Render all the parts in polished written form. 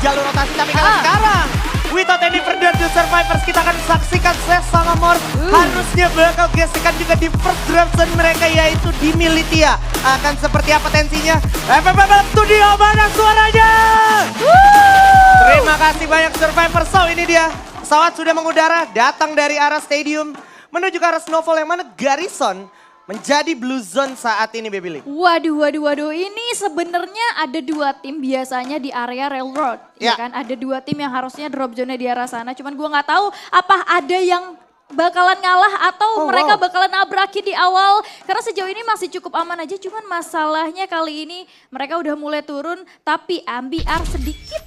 jalur rotasi. Tapi kalau sekarang, without any further ado Survivors, kita akan saksikan Ses sama Mor harusnya bakal gesekan juga di first drop zone mereka, yaitu di Militia. Akan seperti apa tensinya? Studio, mana suaranya? Terima kasih banyak Survivors. So ini dia, pesawat sudah mengudara datang dari arah stadium menuju ke arah Snowfall yang mana Garrison menjadi blue zone saat ini, Baby Lee. Waduh. Ini sebenarnya ada dua tim biasanya di area railroad. Ya kan, ada dua tim yang harusnya drop zone di arah sana. Cuman gue nggak tahu apa ada yang bakalan ngalah atau mereka bakalan nabrakin di awal. Karena sejauh ini masih cukup aman aja. Cuman masalahnya kali ini mereka udah mulai turun. Tapi MBR sedikit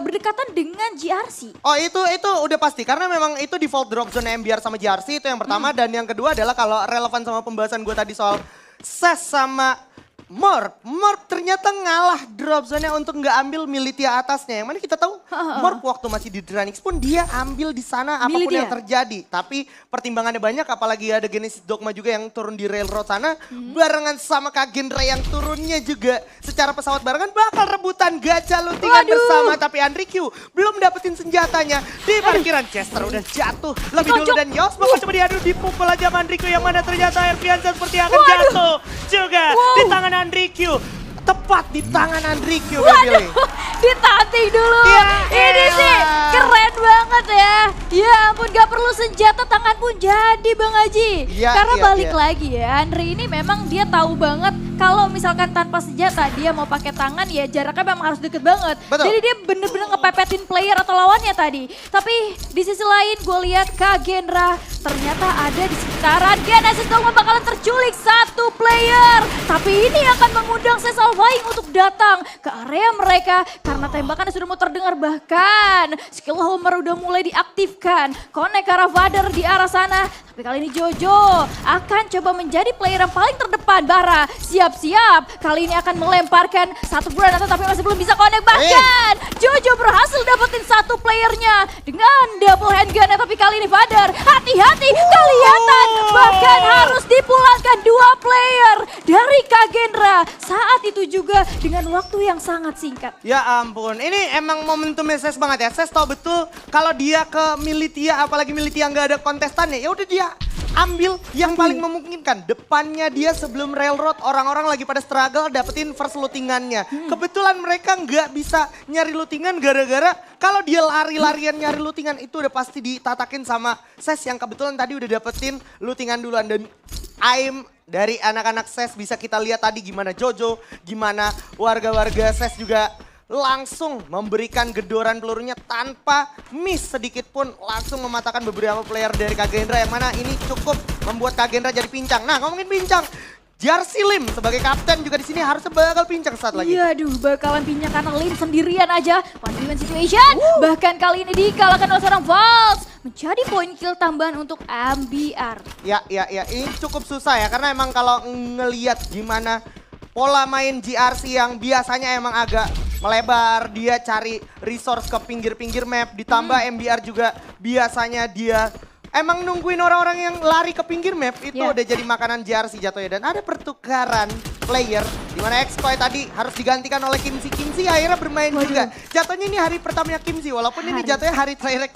berdekatan dengan GRC. Oh itu udah pasti. Karena memang itu default drop zone MBR sama GRC itu yang pertama. Dan yang kedua adalah kalau relevan sama pembahasan gue tadi soal Ses sama Morp ternyata ngalah drop zone-nya untuk nggak ambil Militia atasnya. Yang mana kita tahu Morp waktu masih di Dranix pun dia ambil di sana apapun Militia yang terjadi. Tapi pertimbangannya banyak, apalagi ada Genesis Dogma juga yang turun di railroad sana. Barengan sama Kak Gendra yang turunnya juga secara pesawat barengan bakal rebutan gacha lootingan bersama. Tapi Andrique belum dapetin senjatanya. Di parkiran Chester udah jatuh lebih dulu dan Yos bakal coba diadu dipukul aja sama Andrique yang mana ternyata Airfianza seperti akan jatuh juga di tangan Andrique. Tepat di tangan Andrique, Baby Lee. Ditanting dulu. Ini sih keren banget ya. Ya ampun, gak perlu senjata, tangan pun jadi Bang Haji. Karena balik lagi ya, Andre ini memang dia tahu banget kalau misalkan tanpa senjata dia mau pakai tangan ya jaraknya memang harus deket banget. Jadi dia bener-bener ngepepetin player atau lawannya tadi. Tapi di sisi lain gue lihat Kak Gendra ternyata ada di sekitaran Genesis Dogma bakalan terculik satu player. Tapi ini akan mengundang Sesalvaing untuk datang ke area mereka karena tembakannya sudah mau terdengar, bahkan skill Homer udah mulai diaktifkan. Connect ke arah Vader di arah sana. Tapi kali ini Jojo akan coba menjadi player yang paling terdepan. Bara siap-siap kali ini akan melemparkan satu granat tapi masih belum bisa connect. Bahkan Jojo berhasil dapetin satu playernya dengan double handgun. Tapi kali ini Vader hati-hati kelihatan bahkan harus dipulangkan dua player dari Kak Gendra saat itu juga dengan waktu yang sangat singkat. Ya ampun, ini emang momentumnya Ses banget ya. Ses tahu betul kalau dia ke Militia, apalagi Militia nggak ada kontestannya, ya udah dia ambil yang paling memungkinkan. Depannya dia sebelum railroad, orang-orang lagi pada struggle dapetin first lootingannya. Kebetulan mereka nggak bisa nyari lootingan gara-gara kalau dia lari-larian nyari lootingan itu udah pasti ditatakin sama Ses yang kebetulan tadi udah dapetin lootingan duluan. Dan aim dari anak-anak Ses bisa kita lihat tadi gimana Jojo, gimana warga-warga Ses juga langsung memberikan gedoran pelurunya tanpa miss sedikit pun, langsung mematahkan beberapa player dari Kak Gendra yang mana ini cukup membuat Kak Gendra jadi pincang. Nah, ngomongin pincang, Jarsi Lim sebagai kapten juga di sini harus bakal pincang saat lagi. Iya, bakalan pincang karena Lim sendirian aja. One situation, bahkan kali ini dikalahkan oleh seorang Vals. Menjadi poin kill tambahan untuk MBR. Ya, ini cukup susah ya karena emang kalau ngelihat gimana pola main GRC yang biasanya emang agak melebar, dia cari resource ke pinggir-pinggir map, ditambah MBR juga biasanya dia emang nungguin orang-orang yang lari ke pinggir map, itu udah jadi makanan JRC jatuhnya. Dan ada pertukaran player, dimana X-Koi tadi harus digantikan oleh Kimsi. Kimsi akhirnya bermain juga. Jatuhnya ini hari pertamanya Kimsi, walaupun ini jatuhnya hari terakhir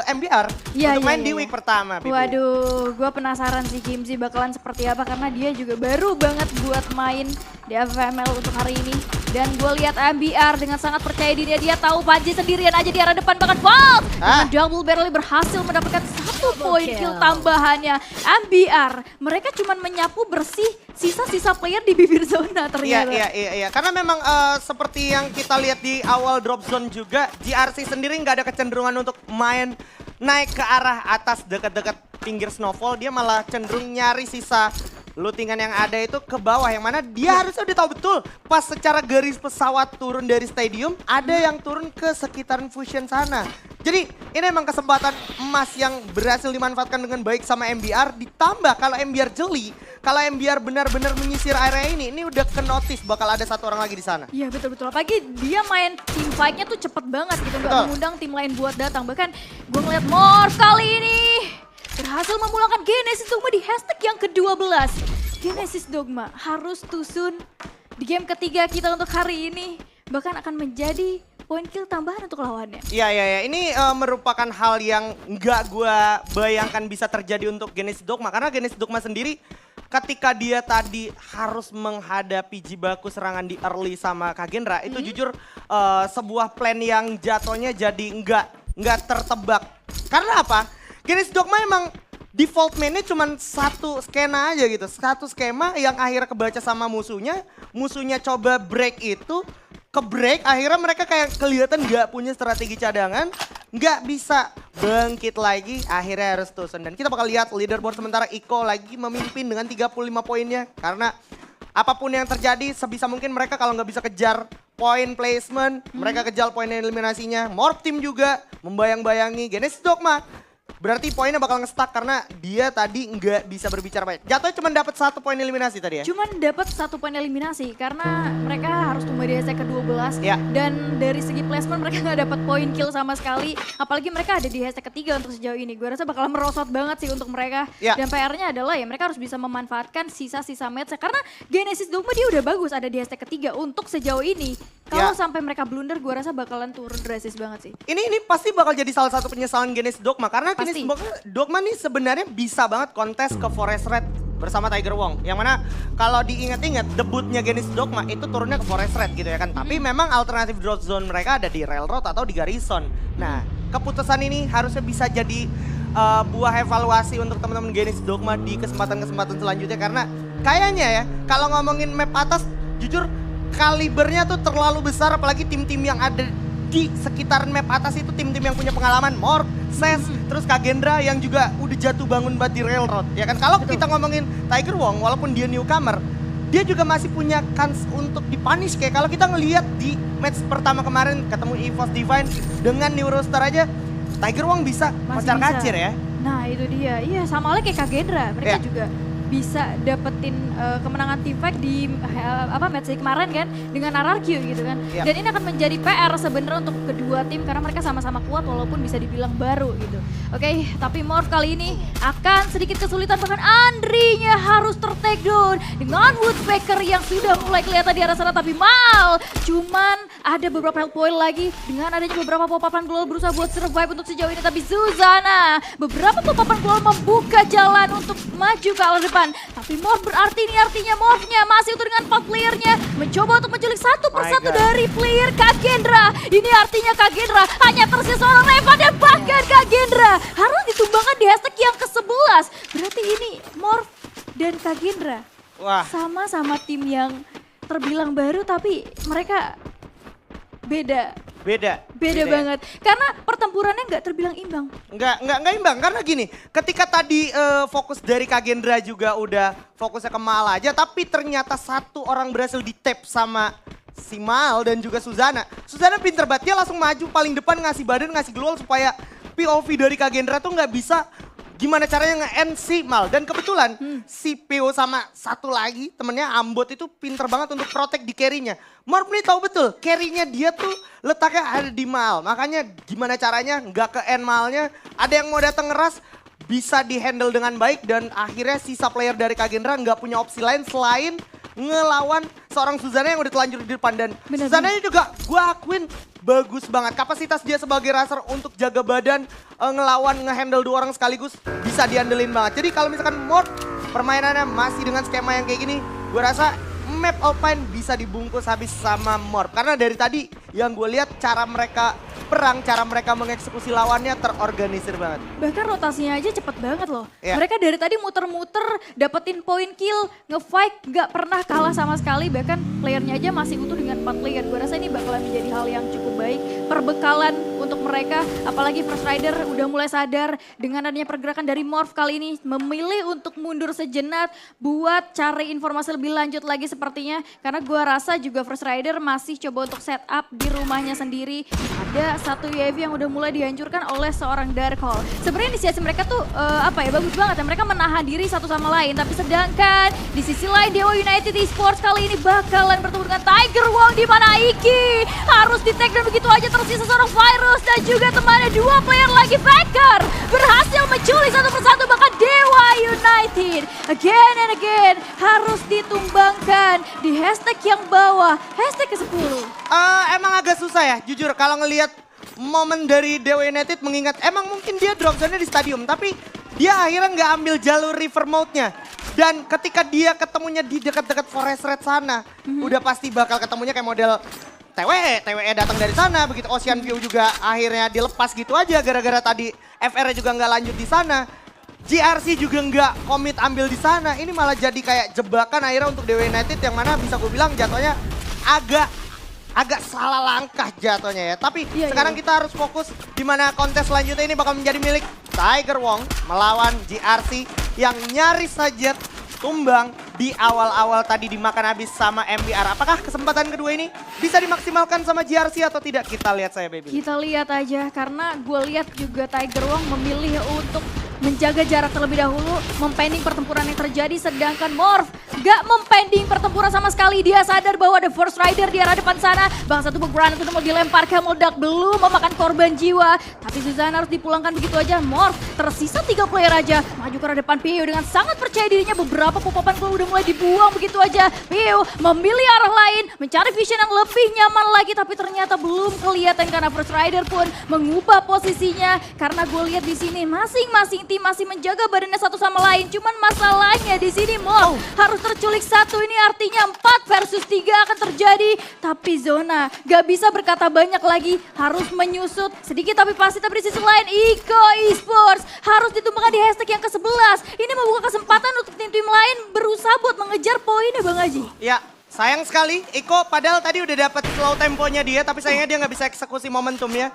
MBR untuk main di week pertama. Bibi. Waduh, gue penasaran sih Kimsi bakalan seperti apa karena dia juga baru banget buat main di FML untuk hari ini. Dan gue lihat MBR dengan sangat percaya diri, dia tahu Panji sendirian aja di arah depan banget. Wow, dengan double barrel berhasil mendapatkan satu poin kill tambahannya. MBR, mereka cuma menyapu bersih sisa-sisa player di bibir zona ternyata. Iya. Karena memang seperti yang kita lihat di awal drop zone juga, GRC sendiri nggak ada kecenderungan untuk main naik ke arah atas dekat-dekat pinggir Snowfall. Dia malah cenderung nyari sisa lootingan yang ada itu ke bawah, yang mana dia harusnya udah tahu betul pas secara garis pesawat turun dari stadium ada yang turun ke sekitaran Fusion sana. Jadi ini emang kesempatan emas yang berhasil dimanfaatkan dengan baik sama MBR, ditambah kalau MBR jeli, kalau MBR benar-benar menyisir area ini udah ke notice bakal ada satu orang lagi di sana. Iya betul-betul, apalagi dia main team fight-nya tuh cepet banget gitu, nggak mengundang tim lain buat datang. Bahkan gue ngeliat Morph kali ini berhasil memulangkan Genesis Dogma di hashtag yang ke-12. Genesis Dogma harus tusun di game ketiga kita untuk hari ini. Bahkan akan menjadi poin kill tambahan untuk lawannya. Iya. Ini merupakan hal yang nggak gue bayangkan bisa terjadi untuk Genesis Dogma. Karena Genesis Dogma sendiri ketika dia tadi harus menghadapi Jibaku serangan di early sama Kagendra. Itu jujur sebuah plan yang jatuhnya jadi nggak tertebak. Karena apa? Genesis Dogma emang default mainnya cuma satu skena aja gitu. Satu skema yang akhirnya kebaca sama musuhnya. Musuhnya coba break itu. Ke-break akhirnya mereka kayak kelihatan nggak punya strategi cadangan. Nggak bisa bangkit lagi. Akhirnya harus tusen. Dan kita bakal lihat leaderboard sementara Iko lagi memimpin dengan 35 poinnya. Karena apapun yang terjadi sebisa mungkin mereka kalau nggak bisa kejar poin placement. Mereka kejar poin eliminasinya. Morph Team juga membayang-bayangi Genesis Dogma. Berarti poinnya bakal nge-stuck karena dia tadi nggak bisa berbicara banyak. Jatuhnya cuma dapat 1 poin eliminasi tadi ya? Cuman dapat 1 poin eliminasi karena mereka harus tumbang di hashtag ke-12. Ya. Dan dari segi placement mereka nggak dapat poin kill sama sekali. Apalagi mereka ada di hashtag ketiga untuk sejauh ini. Gue rasa bakal merosot banget sih untuk mereka. Ya. Dan PR-nya adalah ya mereka harus bisa memanfaatkan sisa-sisa match. Karena Genesis Dogma dia udah bagus ada di hashtag ketiga untuk sejauh ini. Kalau sampai mereka blunder gue rasa bakalan turun drastis banget sih. Ini pasti bakal jadi salah satu penyesalan Genesis Dogma. Karena Genesis Dogma nih sebenarnya bisa banget kontes ke Forest Red bersama Tiger Wong. Yang mana kalau diingat-ingat debutnya Genesis Dogma itu turunnya ke Forest Red gitu ya kan. Tapi memang alternatif drop zone mereka ada di Railroad atau di Garrison. Nah keputusan ini harusnya bisa jadi buah evaluasi untuk teman-teman Genesis Dogma di kesempatan-kesempatan selanjutnya. Karena kayaknya ya kalau ngomongin map atas jujur kalibernya tuh terlalu besar, apalagi tim-tim yang ada di sekitaran map atas itu tim-tim yang punya pengalaman. Morph, Ses, terus Kagendra yang juga udah jatuh bangun banget di Railroad. Ya kan kalau kita ngomongin Tiger Wong walaupun dia newcomer, dia juga masih punya kans untuk dipunish. Kayak kalau kita ngelihat di match pertama kemarin ketemu EVOS Divine dengan Neurostar aja, Tiger Wong bisa kocar kacir ya. Nah itu dia, iya sama halnya kayak Kagendra, mereka juga bisa dapetin kemenangan team fight di match kemarin kan dengan RRQ gitu kan. Dan ini akan menjadi PR sebenarnya untuk kedua tim karena mereka sama-sama kuat walaupun bisa dibilang baru gitu. Oke, tapi Morph kali ini akan sedikit kesulitan, bahkan Andri-nya harus ter-take down dengan Woodpecker yang sudah mulai kelihatan di arah sana. Tapi Mal cuman ada beberapa health point lagi dengan adanya beberapa pop-upan global berusaha buat survive untuk sejauh ini. Tapi Zuzana beberapa pop-upan global membuka jalan untuk maju ke arah depan. Tapi Morph berarti ini artinya Morph-nya masih utuh dengan 4 playernya. Mencoba untuk menculik satu persatu dari player Kagendra. Ini artinya Kagendra hanya tersisa seorang Reva dan bahkan Kagendra harus ditumbangkan di hashtag yang ke-11. Berarti ini Morph dan Kagendra sama-sama tim yang terbilang baru tapi mereka beda banget. Karena pertempurannya nggak terbilang imbang. Nggak imbang karena gini, ketika tadi fokus dari Kagendra juga udah fokusnya ke Mal aja, tapi ternyata satu orang berhasil di-tap sama si Mal dan juga Suzana. Suzana pinter banget, dia langsung maju paling depan ngasih badan, ngasih global supaya POV dari Kagendra tuh nggak bisa gimana caranya nge-end si Mal. Dan kebetulan si PO sama satu lagi temennya Ambot itu pinter banget untuk protect di carry-nya. Morph nih tahu betul carry-nya dia tuh letaknya ada di Mal. Makanya gimana caranya nggak ke-end Malnya. Ada yang mau datang ngeras bisa di-handle dengan baik. Dan akhirnya sisa player dari Kagendra nggak punya opsi lain selain ngelawan seorang Suzana yang udah telanjur di depan. Dan Suzana ini juga gue akuin bagus banget. Kapasitas dia sebagai racer untuk jaga badan, ngelawan, ngehandle 2 orang sekaligus bisa diandelin banget. Jadi kalau misalkan Morph permainannya masih dengan skema yang kayak gini, gue rasa map Alpine bisa dibungkus habis sama Morph. Karena dari tadi yang gue lihat cara mereka perang, cara mereka mengeksekusi lawannya terorganisir banget. Bahkan rotasinya aja cepet banget loh. Mereka dari tadi muter-muter, dapetin poin kill, ngefight, gak pernah kalah sama sekali. Bahkan playernya aja masih utuh dengan 4 player. Gue rasa ini bakalan menjadi hal yang cukup baik. Perbekalan untuk mereka, apalagi First Rider udah mulai sadar dengan adanya pergerakan dari Morph kali ini. Memilih untuk mundur sejenak buat cari informasi lebih lanjut lagi sepertinya. Karena gue rasa juga First Rider masih coba untuk setup di rumahnya sendiri. Ada satu UAV yang udah mulai dihancurkan oleh seorang Dark Hole. Sebenarnya inisiasi mereka tuh bagus banget ya. Mereka menahan diri satu sama lain. Tapi sedangkan di sisi lain Dewa United Esports kali ini bakalan bertemu dengan Tiger Wong, di mana Iki harus di-take down begitu aja. Tersisa seorang Virus dan juga temannya 2 player lagi. Faker berhasil menculik satu persatu, bahkan Dewa United again and again harus ditumbangkan di hashtag yang bawah, hashtag ke-10. Emang agak susah ya, jujur kalau ngelihat momen dari Dewa United mengingat emang mungkin dia drop zone-nya di stadium, tapi dia akhirnya nggak ambil jalur river mode-nya. Dan ketika dia ketemunya di dekat-dekat Forest Red sana, udah pasti bakal ketemunya kayak model TWE datang dari sana, begitu Ocean View juga akhirnya dilepas gitu aja gara-gara tadi FR juga nggak lanjut di sana. GRC juga nggak komit ambil di sana, ini malah jadi kayak jebakan akhirnya untuk Dewa United yang mana bisa gue bilang jatuhnya agak salah langkah jatuhnya ya. Tapi sekarang kita harus fokus di mana kontes selanjutnya ini bakal menjadi milik Tiger Wong melawan GRC yang nyaris saja tumbang di awal-awal tadi dimakan habis sama MBR. Apakah kesempatan kedua ini bisa dimaksimalkan sama GRC atau tidak? Kita lihat saya, Baby. Kita lihat aja karena gue lihat juga Tiger Wong memilih untuk menjaga jarak terlebih dahulu, mempending pertempuran yang terjadi, sedangkan Morph gak mempending pertempuran sama sekali. Dia sadar bahwa ada Force Rider di arah depan sana. Bang satu granat udah mau dilemparkan, meledak, belum memakan korban jiwa. Tapi Suzana harus dipulangkan begitu aja. Morph tersisa 3 player aja, maju ke arah depan Piu dengan sangat percaya dirinya. Beberapa popopan gol udah mulai dibuang begitu aja. Piu memilih arah lain, mencari vision yang lebih nyaman lagi, tapi ternyata belum kelihatan karena Force Rider pun mengubah posisinya. Karena gue lihat di sini masing-masing tim masih menjaga badannya satu sama lain. Cuman masalahnya di sini Morph harus terculik satu. Ini artinya 4 versus 3 akan terjadi. Tapi Zona gak bisa berkata banyak lagi. Harus menyusut sedikit tapi pasti. Tapi di sisi lain Iko Esports harus ditumbangkan di hashtag yang ke-11. Ini membuka kesempatan untuk tim-tim lain berusaha buat mengejar poinnya Bang Haji. Ya. Sayang sekali, Iko padahal tadi udah dapat slow temponya dia, tapi sayangnya dia nggak bisa eksekusi momentumnya.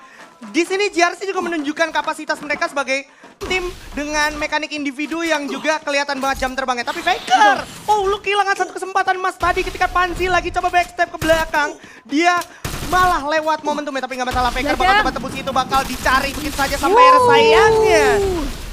Di sini GRC juga menunjukkan kapasitas mereka sebagai tim dengan mekanik individu yang juga kelihatan banget jam terbangnya. Tapi Faker, lu kehilangan satu kesempatan Mas tadi ketika Panzi lagi coba backstep ke belakang. Dia malah lewat momentumnya, tapi nggak masalah. Faker bakal coba tebus itu, bakal dicari begitu saja sampai sayangnya.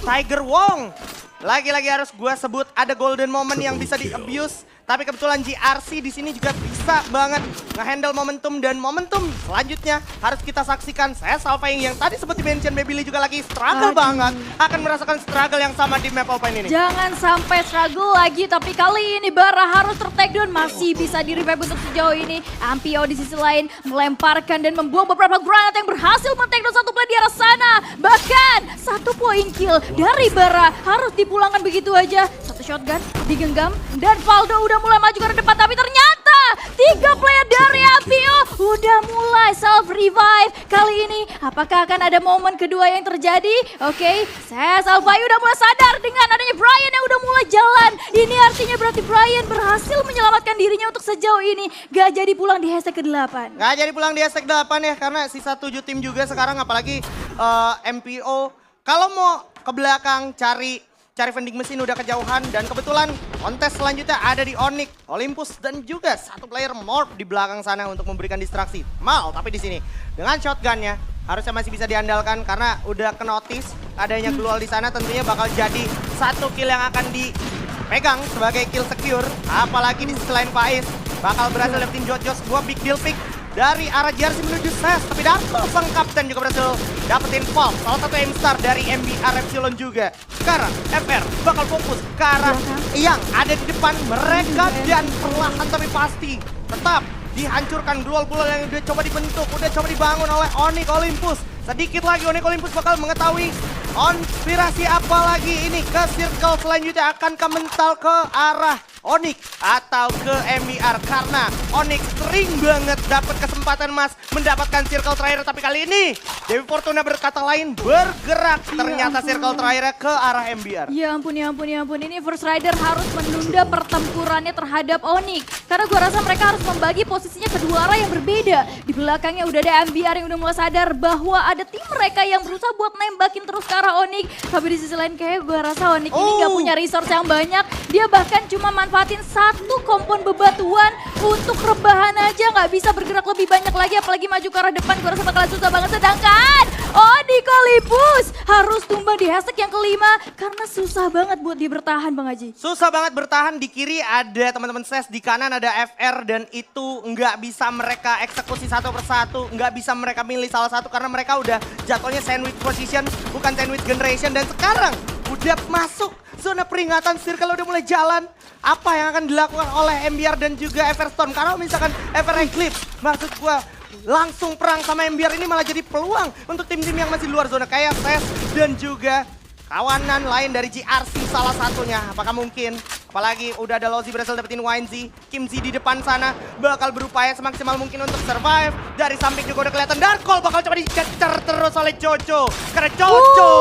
Tiger Wong, lagi-lagi harus gua sebut ada golden moment yang bisa di-abuse. Tapi kebetulan GRC di sini juga bisa banget nge-handle momentum, dan momentum selanjutnya harus kita saksikan. Saya Salvaing yang tadi sempat di-mention Baby Lee juga lagi struggle banget, akan merasakan struggle yang sama di map Alpine ini. Jangan sampai struggle lagi, tapi kali ini Bara harus ter-take down, masih bisa di-revive untuk sejauh ini. Ampio di sisi lain melemparkan dan membuang beberapa granat yang berhasil men-take down satu play di arah sana. Bahkan 1 poin kill dari Bara harus dipulangkan begitu aja. Satu shotgun digenggam dan Valdo udah mulai maju ke depan, tapi ternyata 3 player dari Ampio udah mulai self revive. Kali ini apakah akan ada momen kedua yang terjadi? Oke, saya Salvayu udah mulai sadar dengan adanya Brian yang udah mulai jalan. Ini artinya berarti Brian berhasil menyelamatkan dirinya untuk sejauh ini. Gak jadi pulang di hashtag ke-8. Gak jadi pulang di hashtag 8 ya, karena sisa 7 tim juga sekarang, apalagi MPO. Kalau mau ke belakang cari vending mesin udah kejauhan, dan kebetulan kontes selanjutnya ada di Onyx, Olympus, dan juga 1 player Morph di belakang sana untuk memberikan distraksi. Mal, tapi di sini dengan shotgunnya harusnya masih bisa diandalkan karena udah ke notice adanya Glual di sana, tentunya bakal jadi 1 kill yang akan dipegang sebagai kill secure. Apalagi di selain Faiz bakal berhasil dapetin Jojos, sebuah big deal pick dari arah GRC menuju SES, tapi Darto sang kapten juga berhasil dapetin Pulse, salah satu aim star dari MBR Epsilon juga. Sekarang FR bakal fokus ke arah yang ada di depan mereka, dan perlahan tapi pasti tetap dihancurkan glual-glual yang udah coba dibentuk, udah coba dibangun oleh Onyx Olympus. Sedikit lagi Onyx Olympus bakal mengetahui konspirasi apa lagi ini ke circle selanjutnya, akankah mental ke arah Onyx atau ke MBR, karena Onyx sering banget dapat kesempatan Mas mendapatkan circle terakhir, tapi kali ini Dewi Fortuna berkata lain bergerak, ternyata circle terakhirnya ke arah MBR. Ya ampun, ya ampun, ya ampun, ini Force Rider harus menunda pertempurannya terhadap Onyx, karena gua rasa mereka harus membagi posisinya kedua arah yang berbeda. Di belakangnya udah ada MBR yang udah mulai sadar bahwa ada tim mereka yang berusaha buat nembakin terus ke arah Onyx, tapi di sisi lain kayak gua rasa Onyx ini gak punya resource yang banyak. Dia bahkan cuma manfaatin 1 kompon bebatuan untuk rebahan aja, nggak bisa bergerak lebih banyak lagi, apalagi maju ke arah depan. Gue rasa bakalan susah banget, sedangkan Onyx Olympus harus tumbang di hashtag yang kelima karena susah banget buat dia bertahan, Bang Haji. Susah banget bertahan, di kiri ada teman-teman SES, di kanan ada FR, dan itu nggak bisa mereka eksekusi satu persatu, nggak bisa mereka milih salah satu karena mereka udah jatuhnya sandwich position, bukan sandwich generation, dan sekarang udah masuk zona peringatan, circle udah mulai jalan. Apa yang akan dilakukan oleh MBR dan juga Everstone? Karena misalkan Ever Eclipse, maksud gua langsung perang sama MBR ini malah jadi peluang untuk tim-tim yang masih luar zona kayak SES dan juga kawanan lain dari GRC salah satunya. Apakah mungkin? Apalagi udah ada Lozi berhasil dapetin YNZ. Kimzi di depan sana bakal berupaya semaksimal mungkin untuk survive. Dari samping juga udah kelihatan Darkol bakal coba dicecer terus oleh Jojo. Karena Jojo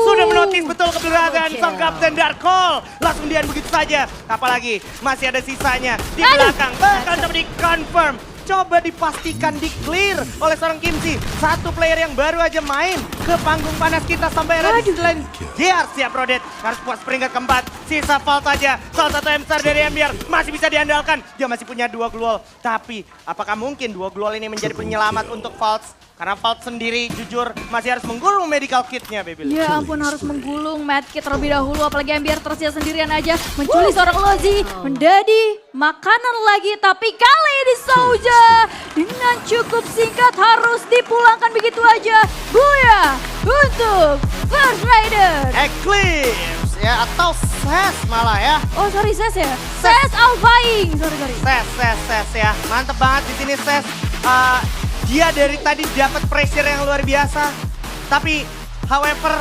sudah menotis betul keberadaan sang Kapten Darkol. Langsung dian begitu saja. Apalagi masih ada sisanya di belakang. Bakal coba di-confirm. Coba dipastikan di-clear oleh seorang Kimzi. Satu player yang baru aja main ke panggung panas kita sampai ada di selain Gear siap Rodet. Harus puas peringkat keempat. Sisa Vault saja. Salah satu M-Star dari MBR masih bisa diandalkan. Dia masih punya 2 gluol. Tapi apakah mungkin 2 gluol ini menjadi penyelamat untuk Vault? Karena Vault sendiri jujur masih harus menggulung medical kitnya, Baby. Ya ampun, harus menggulung medkit terlebih dahulu. Apalagi MBR tersia sendirian aja. Menculik seorang Lozi. Menjadi makanan lagi. Tapi kali ini Souja dengan cukup singkat harus dipulangkan begitu aja. Buya untuk First Rider. Eclipse ya atau SES malah ya. Oh sorry SES ya? SES Alphaing. Sorry. SES ya. Mantep banget di sini SES. Dia dari tadi dapat pressure yang luar biasa. Tapi however